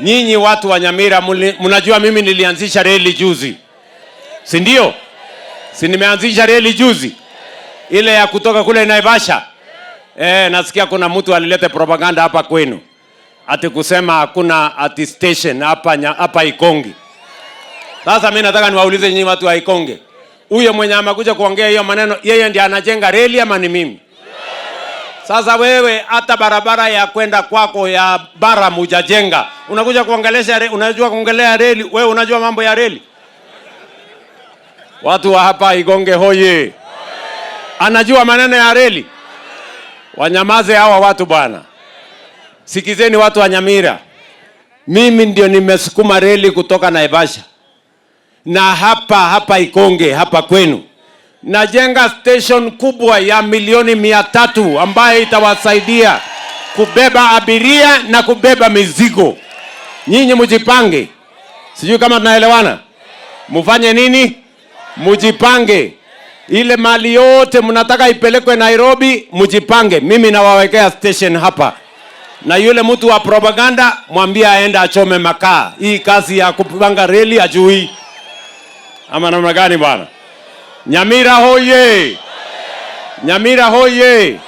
Nyinyi watu wa Nyamira mnajua mimi nilianzisha reli juzi. Si ndio? Si nimeanzisha reli juzi? Ile ya kutoka kule Naivasha. Nasikia kuna mtu alileta propaganda hapa kwenu. Ati kusema hakuna ati station hapa Ikonge. Sasa mimi nataka niwaulize nyinyi watu wa Ikonge. Huyo mwenye amekuja kuongea hiyo maneno, yeye ndiye anajenga reli ama ni mimi? Sasa wewe hata barabara ya kwenda kwako ya bara mujajenga. Unakuja kuongelesha reli, unajua kuongelea reli, wewe unajua mambo ya reli? Watu wa hapa Ikonge hoye. Anajua maneno ya reli? Wanyamaze hawa watu bwana. Sikizeni watu wa Nyamira. Mimi ndio nimesukuma reli kutoka Naivasha. Na hapa Ikonge, hapa kwenu. Najenga station kubwa ya milioni 300 ambayo itawasaidia kubeba abiria na kubeba mizigo. Nyinyi mjipange. Sijui kama tunaelewana. Mufanye nini? Mjipange. Ile mali yote mnataka ipelekwe Nairobi, mjipange. Mimi nawawekea station hapa. Na yule mtu wa propaganda mwambie aende achome makaa. Hii kazi ya kupanga reli ajui. Ama namna gani bwana? Nyamira hoye! Nyamira hoye!